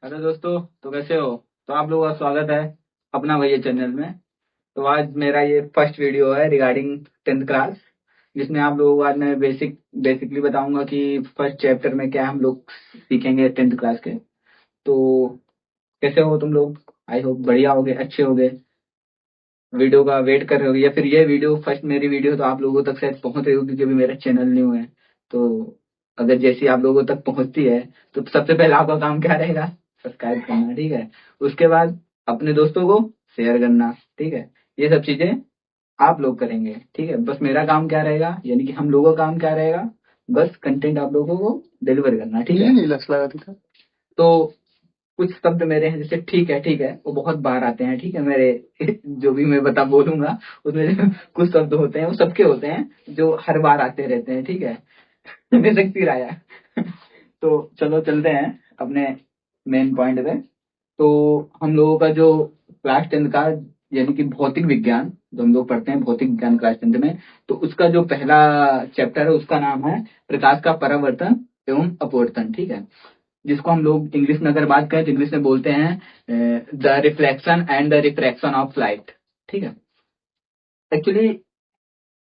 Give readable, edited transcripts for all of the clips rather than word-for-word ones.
Hello दोस्तों। तो कैसे हो? तो आप लोगों का स्वागत है अपना भैया चैनल में। तो आज मेरा ये फर्स्ट वीडियो है रिगार्डिंग टेंथ क्लास, जिसमें आप लोगों को आज मैं बेसिकली बताऊंगा कि फर्स्ट चैप्टर में क्या हम लोग सीखेंगे टेंथ क्लास के। तो कैसे हो तुम लोग? आई होप बढ़िया होगे, अच्छे होगे। वीडियो का वेट कर रहे हो या फिर ये वीडियो फर्स्ट मेरी वीडियो तो आप लोगों तक शायद पहुंच रही होगी क्योंकि मेरा चैनल न्यू है। तो अगर जैसी आप लोगों तक पहुंचती है तो सबसे पहले आपका काम क्या रहेगा? सब्सक्राइब करना, ठीक है। उसके बाद अपने दोस्तों को शेयर करना, ठीक है। ये सब चीजें आप लोग करेंगे, ठीक है। बस मेरा काम क्या रहेगा, यानी कि हम लोगों का काम क्या रहेगा? बस कंटेंट आप लोगों को डिलीवर करना, ठीक है। नहीं लस लगा था। तो कुछ शब्द मेरे हैं जैसे ठीक है वो बहुत बार आते हैं, ठीक है मेरे जो भी मैं बता बोलूंगा उसमें जो कुछ शब्द होते हैं वो सबके होते हैं जो हर बार आते रहते हैं, ठीक है। बेशक आया। तो चलो चलते हैं अपने मेन पॉइंट पे। तो हम लोगों का जो क्लास टेंथ का यानी कि भौतिक विज्ञान जो हम लोग पढ़ते हैं भौतिक विज्ञान क्लास टेंथ में, तो उसका जो पहला चैप्टर है उसका नाम है प्रकाश का परावर्तन एवं अपवर्तन, ठीक है। जिसको हम लोग इंग्लिश में अगर बात करें तो इंग्लिश में बोलते हैं the reflection and the refraction of light, ठीक है। एक्चुअली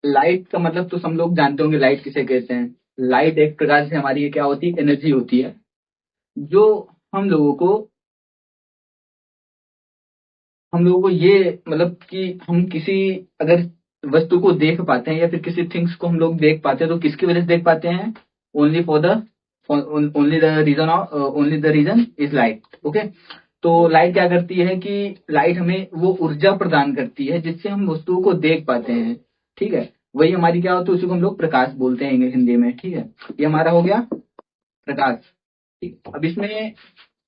लाइट का मतलब तो सब लोग जानते होंगे, लाइट किसे कहते हैं। लाइट एक प्रकार से हमारी क्या होती है, एनर्जी होती है जो हम लोगों को हम लोगों को ये मतलब कि हम किसी अगर वस्तु को देख पाते हैं या फिर किसी थिंग्स को हम लोग देख पाते हैं तो किसकी वजह से देख पाते हैं? Only for the only the reason is light, okay. तो लाइट क्या करती है कि लाइट हमें वो ऊर्जा प्रदान करती है जिससे हम वस्तुओं को देख पाते हैं, ठीक है। वही हमारी क्या होती है, उसी को हम लोग प्रकाश बोलते हैं हिंदी में, ठीक है। ये हमारा हो गया प्रकाश, ठीक। अब इसमें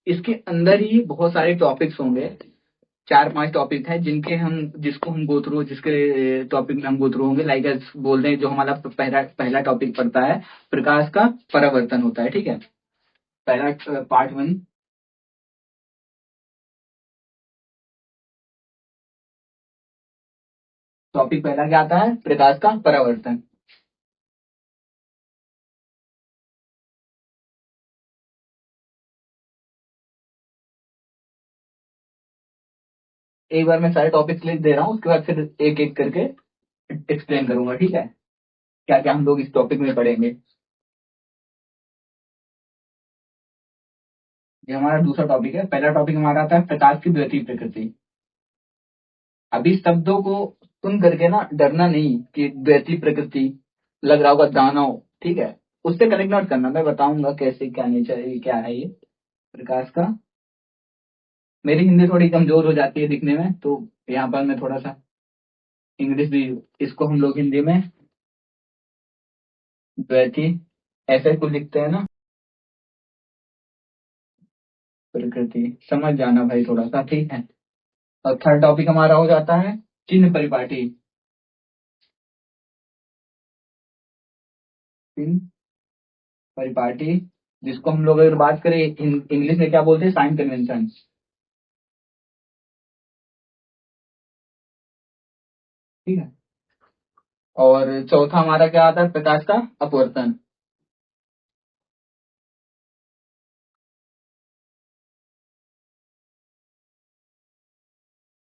इसके अंदर ही बहुत सारे टॉपिक्स होंगे। 4-5 टॉपिक हैं जिसको हम गो थ्रू जिसके टॉपिक में हम गो थ्रू होंगे, लाइक बोल रहे हैं जो हमारा पहला पहला टॉपिक पड़ता है प्रकाश का परावर्तन होता है, ठीक है। पहला पार्ट 1। टॉपिक पहला क्या आता है? प्रकाश का परावर्तन। एक बार मैं सारे टॉपिक लिख दे रहा हूँ, उसके बाद फिर एक एक करके एक्सप्लेन करूंगा, ठीक है। क्या क्या हम लोग इस टॉपिक में पढ़ेंगे। ये हमारा दूसरा टॉपिक है। पहला टॉपिक हमारा आता है प्रकाश की द्वितीय प्रकृति। अभी शब्दों को सुन करके ना डरना नहीं कि द्वैती प्रकृति लग रहा होगा दानव, ठीक है। उससे कनेक्ट नॉट करना, मैं बताऊंगा कैसे क्या नेचर है, क्या है ये प्रकाश का। मेरी हिंदी थोड़ी कमजोर हो जाती है दिखने में, तो यहाँ पर मैं थोड़ा सा इंग्लिश भी, इसको हम लोग हिंदी में द्वैती ऐसे कुछ लिखते हैं ना, प्रकृति समझ जाना भाई थोड़ा सा, ठीक है। और थर्ड टॉपिक हमारा हो जाता है चिन्ह परिपाटी। चिन्ह परिपाटी जिसको हम लोग अगर बात करें इंग्लिश में क्या बोलते हैं, साइन कन्वेंशन, ठीक है। और चौथा हमारा क्या आता है? प्रकाश का अपवर्तन।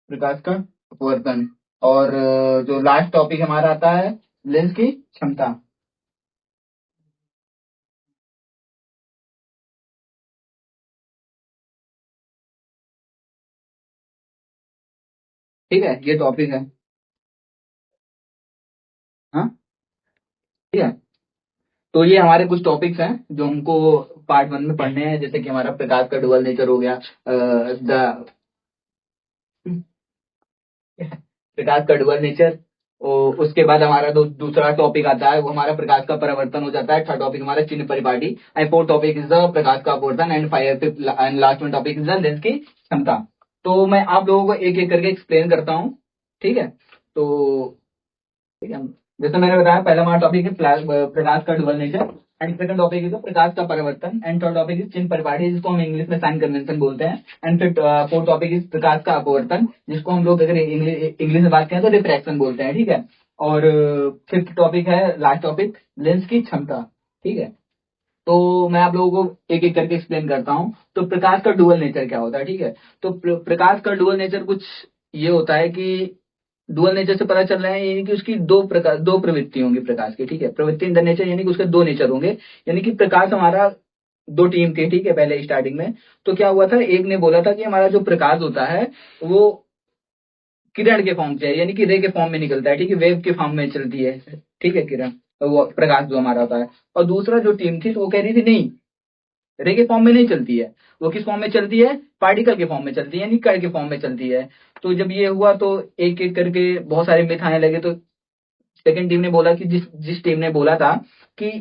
प्रकाश का अपवर्तन। और जो लास्ट टॉपिक हमारा आता है लेंस की क्षमता, ठीक है। ये टॉपिक है, हाँ, ठीक है। तो ये हमारे कुछ टॉपिक्स हैं जो हमको पार्ट 1 में पढ़ने हैं, जैसे कि हमारा प्रकाश का डुअल नेचर हो गया, द प्रकाश का डुअल नेचर। उसके बाद हमारा दूसरा टॉपिक आता है वो हमारा प्रकाश का परावर्तन हो जाता है। थर्ड टॉपिक हमारा चिन्ह परिपाटी and fourth topic is the प्रकाश का अपवर्तन and fifth and last one topic is the lens की क्षमता। तो मैं आप लोगों को एक एक करके एक्सप्लेन करता हूँ, ठीक है। तो ठीक है, जैसे मैंने बताया पहला हमारा टॉपिक है प्रकाश का dual nature and second topic is प्रकाश का परिवर्तन एंड थर्ड टॉपिक इज चिन्ह परिपाटी जिसको हम इंग्लिश में साइन कन्वेंशन बोलते हैं एंड फिर फोर्थ टॉपिक इज प्रकाश का अपवर्तन जिसको हम लोग अगर इंग्लिश में बात करें तो रिफ्रैक्शन बोलते हैं, ठीक है। और फिफ्थ टॉपिक है लास्ट टॉपिक लेंस की क्षमता, ठीक है। तो मैं आप लोगों को एक एक करके एक्सप्लेन करता हूँ। तो प्रकाश का डुअल नेचर क्या होता है, ठीक है। तो प्रकाश का डुअल नेचर कुछ ये होता है कि डुअल नेचर से पता चल रहा है यानी कि उसकी दो प्रवृत्ति होंगी प्रकाश की, ठीक है। प्रवृत्ति इन द नेचर यानी कि उसके दो नेचर होंगे। यानी कि प्रकाश हमारा दो टीम थे, ठीक है, पहले स्टार्टिंग में। तो क्या हुआ था, एक ने बोला था कि हमारा जो प्रकाश होता है वो किरण के फॉर्म से है, यानी कि रे के फॉर्म में निकलता है, ठीक है, वेव के फॉर्म में चलती है, ठीक है, किरण, तो वो प्रकाश जो हमारा होता है। और दूसरा जो टीम थी तो वो कह रही थी नहीं, रे के फॉर्म में नहीं चलती है, वो किस फॉर्म में चलती है, पार्टिकल के फॉर्म में चलती है, यानी कण के फॉर्म में चलती है। तो जब ये हुआ तो एक एक करके बहुत सारे मिथ आने लगे। तो सेकंड टीम ने बोला कि जिस जिस टीम ने बोला था कि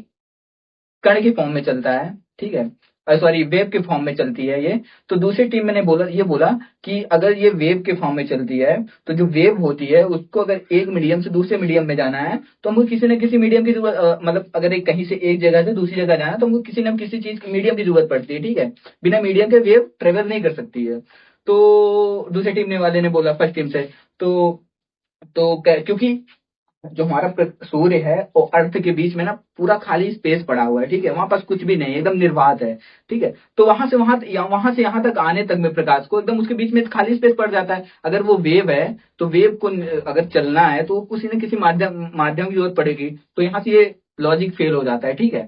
कण के फॉर्म में चलता है, ठीक है, सॉरी वेव के फॉर्म में चलती है ये। तो दूसरी टीम ने बोला कि अगर ये वेव के फॉर्म में चलती है तो जो वेव होती है उसको अगर एक मीडियम से दूसरे मीडियम में जाना है तो हमको किसी न किसी मीडियम की जरूरत, मतलब अगर एक कहीं से एक जगह से दूसरी जगह जाना है तो हमको किसी न किसी चीज की मीडियम की जरूरत पड़ती है, ठीक है। बिना मीडियम के वेव ट्रेवल नहीं कर सकती है। तो दूसरी टीम ने वाले ने बोला फर्स्ट टीम से, क्योंकि जो हमारा सूर्य है और अर्थ के बीच में ना पूरा खाली स्पेस पड़ा हुआ है, ठीक है, वहां पास कुछ भी नहीं है, एकदम निर्वात है, ठीक है। तो वहां से यहाँ तक आने तक में प्रकाश को एकदम उसके बीच में खाली स्पेस पड़ जाता है। अगर वो वेव है तो वेव को अगर चलना है तो किसी न किसी माध्यम की जरूरत पड़ेगी। तो यहाँ से ये लॉजिक फेल हो जाता है, ठीक है,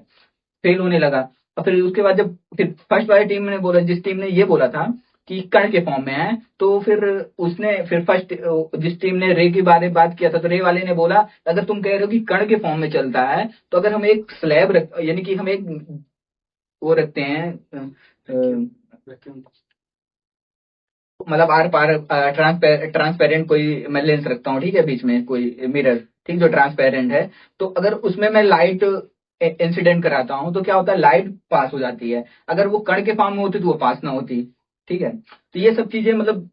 फेल होने लगा। और फिर उसके बाद जब फिर फर्स्ट वाली टीम ने बोला, जिस टीम ने ये बोला था कि कण के फॉर्म में है, तो फिर उसने फिर फर्स्ट जिस टीम ने रे के बारे में बात किया था तो रे वाले ने बोला अगर तुम कह रहे हो कि कण के फॉर्म में चलता है तो अगर हम एक स्लैब रख यानी कि हम एक वो रखते हैं, मतलब आर पार ट्रांसपेरेंट कोई मैं लेंस रखता हूँ, ठीक है, बीच में कोई मिरर, ठीक, जो ट्रांसपेरेंट है। तो अगर उसमें मैं लाइट इंसिडेंट कराता हूँ तो क्या होता है, लाइट पास हो जाती है। अगर वो कण के फॉर्म में होती तो वो पास ना होती, ठीक है। तो ये सब चीजें मतलब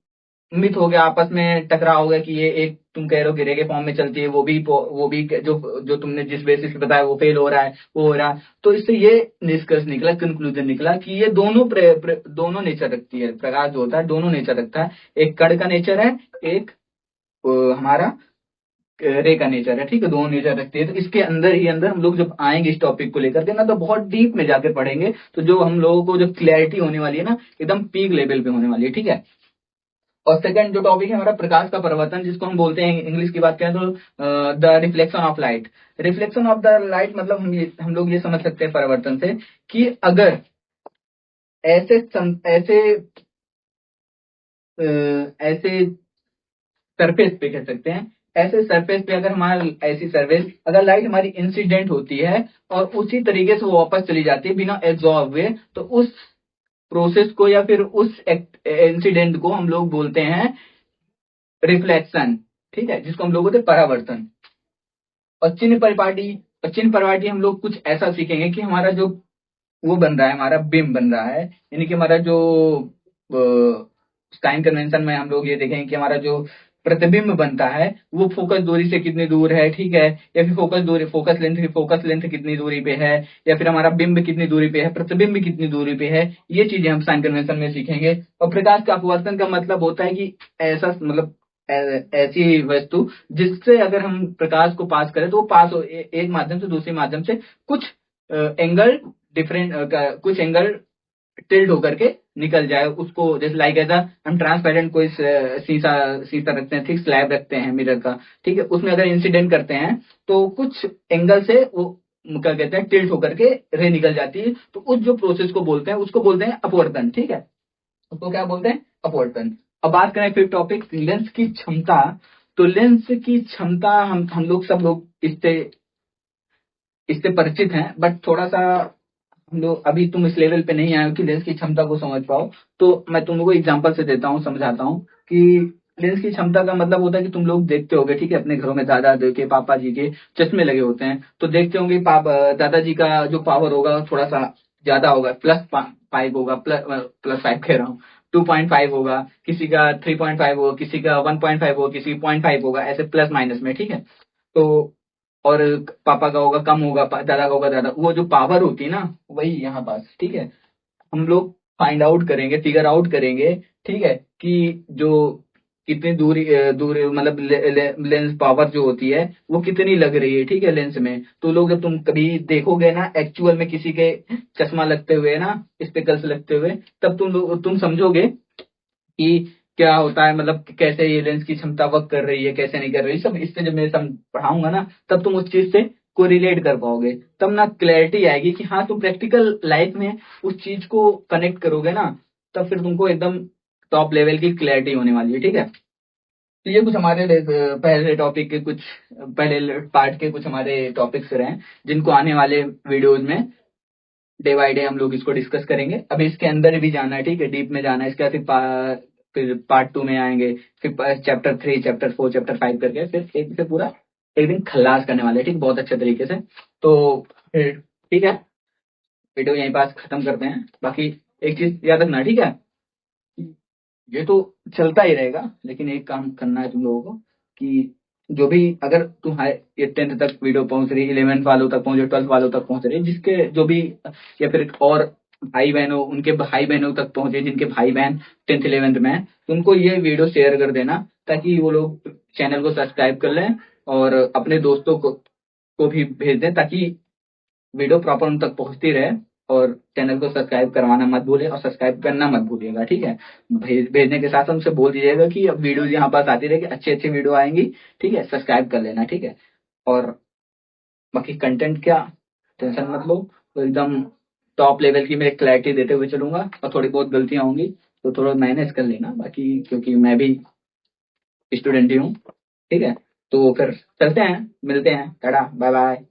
मिथ हो गया, आपस में टकराव हो गया कि ये एक तुम कह रहे हो कि रे के फॉर्म में चलती है, वो भी जो तुमने जिस बेसिस पे बताया वो फेल हो रहा है, वो हो रहा है। तो इससे ये निष्कर्ष निकला, कंक्लूजन निकला कि ये दोनों नेचर रखती है, प्रकाश जो होता है दोनों नेचर रखता है। एक कण का नेचर है, एक हमारा रे का नेचर है, ठीक है, दोनों नेचर रखती है। तो इसके अंदर ही अंदर हम लोग जब आएंगे इस टॉपिक को लेकर के ना तो बहुत डीप में जाकर पढ़ेंगे, तो जो हम लोगों को जो क्लैरिटी होने वाली है ना एकदम पीक लेवल पे होने वाली है, ठीक है। और सेकंड जो टॉपिक है हमारा प्रकाश का परिवर्तन, जिसको हम बोलते हैं इंग्लिश की बात करें तो the reflection of light. Reflection of the light मतलब हम लोग ये समझ सकते हैं परिवर्तन से कि अगर ऐसे ऐसे सरफेस पे कह सकते हैं, ऐसे सरफेस पे अगर हमारा ऐसी सरफेस अगर लाइट हमारी इंसिडेंट होती है और उसी तरीके से वो वापस चली जाती है बिना एब्जॉर्ब हुए, तो उस प्रोसेस को या फिर उस इंसिडेंट को हम लोग बोलते हैं रिफ्लेक्शन, ठीक है, जिसको हम लोग बोलते हैं परावर्तन। और चिन्ह परिपाटी हम लोग कुछ ऐसा सीखेंगे कि हमारा जो वो बन रहा है, हमारा बिंब बन रहा है, यानी कि हमारा जो साइन कन्वेंशन में हम लोग ये देखेंगे कि हमारा जो प्रतिबिंब बनता है वो फोकस दूरी से कितनी दूर है, ठीक है, या फिर फोकस लेंथ कितनी दूरी पे है, या फिर हमारा बिंब कितनी दूरी पे है, प्रतिबिंब कितनी दूरी पे है, ये चीजें हम साइन कन्वेंशन में सीखेंगे। और प्रकाश का अपवर्तन का मतलब होता है कि ऐसा मतलब ऐसी वस्तु जिससे अगर हम प्रकाश को पास करें तो वो पास हो एक माध्यम से दूसरे माध्यम से कुछ एंगल डिफरेंट कुछ एंगल टिल्ट होकर के निकल जाए उसको, जैसे लाइक ऐसा हम ट्रांसपेरेंट कोई शीशा शीशा रखते हैं, थिक स्लैब रखते हैं मिरर का, ठीक है, उसमें अगर इंसिडेंट करते हैं तो कुछ एंगल से वो क्या कहते हैं टिल्ट होकर के रे निकल जाती है। तो उस जो प्रोसेस को बोलते हैं उसको बोलते हैं अपवर्तन, ठीक है, उसको क्या बोलते हैं, अपवर्तन। अब बात करें फिर टॉपिक लेंस की क्षमता। तो लेंस की क्षमता हम लोग सब लोग इससे इससे परिचित हैं, बट थोड़ा सा हम लोग अभी तुम इस लेवल पे नहीं आए हो कि लेंस की क्षमता को समझ पाओ। तो मैं तुम लोग को एग्जांपल से देता हूँ, समझाता हूँ कि लेंस की क्षमता का मतलब होता है कि तुम लोग देखते होगे, ठीक है, अपने घरों में दादा के पापा जी के चश्मे लगे होते हैं, तो देखते होंगे दादाजी का जो पावर होगा वो थोड़ा सा ज्यादा होगा, +5 होगा, +5 कह रहा हूँ, 2.5 होगा, किसी का 3.5 होगा, किसी का 1.5 होगा, किसी का 0.5 होगा, ऐसे प्लस माइनस में, ठीक है। तो और पापा का होगा कम होगा, दादा का होगा ज्यादा, वो जो पावर होती है ना वही यहाँ पास, ठीक है, हम लोग फाइंड आउट करेंगे, फिगर आउट करेंगे, ठीक है, कि जो कितनी दूरी मतलब लेंस पावर जो होती है वो कितनी लग रही है, ठीक है, लेंस में। तो लोग, जब तुम कभी देखोगे ना एक्चुअल में किसी के चश्मा लगते हुए ना, स्पेकल्स लगते हुए, तब तुम समझोगे कि क्या होता है, मतलब कैसे ये लेंस की क्षमता वर्क कर रही है, कैसे नहीं कर रही, सब इससे जब मैं पढ़ाऊंगा ना, तब तुम उस चीज से को रिलेट कर पाओगे। तब ना क्लैरिटी आएगी कि हाँ, तुम प्रैक्टिकल लाइफ में उस चीज को कनेक्ट करोगे ना, तब फिर तुमको एकदम टॉप लेवल की क्लैरिटी होने वाली है, ठीक है। तो ये कुछ हमारे पहले टॉपिक के कुछ, पहले पार्ट के कुछ हमारे टॉपिक्स रहे हैं, जिनको आने वाले वीडियोज में डे बाय डे हम लोग इसको डिस्कस करेंगे। अभी इसके अंदर भी जाना है, ठीक है, डीप में जाना है। इसके बाद फिर पार्ट 2 में आएंगे, फिर चैप्टर 3, चैप्टर 4, चैप्टर 5 करके फिर एक से पूरा एक दिन खल्लास करने वाले हैं, ठीक, बहुत अच्छे तरीके से। तो फिर ठीक है, वीडियो यहीं पास खत्म करते हैं। बाकी एक चीज याद रखना, ठीक है, ये तो चलता ही रहेगा, लेकिन एक काम करना है तुम लोगों को कि जो भी, अगर तुम्हारे ये 10th तक वीडियो पहुंच रही, 11th वालों तक पहुंच रही, 12th वालों तक पहुंच रही, जिसके जो भी, या फिर और भाई बहनों, उनके भाई बहनों तक पहुंचे, जिनके भाई बहन 10th 11th में हैं, तो उनको ये वीडियो शेयर कर देना, ताकि वो लोग चैनल को सब्सक्राइब कर लें और अपने दोस्तों को भी भेज दें, ताकि वीडियो प्रॉपर उन तक पहुंचती रहे। और चैनल को सब्सक्राइब करवाना मत भूलिए और सब्सक्राइब करना मत भूलिएगा, ठीक है। भेजने के साथ हमसे बोल दीजिएगा कि अब वीडियोज यहाँ पास आती रहेगी, अच्छी अच्छी वीडियो आएंगी, ठीक है, सब्सक्राइब कर लेना, ठीक है। और बाकी कंटेंट क्या, टेंशन मत लो, तो एकदम टॉप लेवल की मैं क्लैरिटी देते हुए चलूंगा, और थोड़ी बहुत गलतियां होंगी तो थोड़ा मैनेज कर लेना, बाकी क्योंकि मैं भी स्टूडेंट ही हूँ, ठीक है। तो फिर चलते हैं, मिलते हैं, टाटा बाय बाय।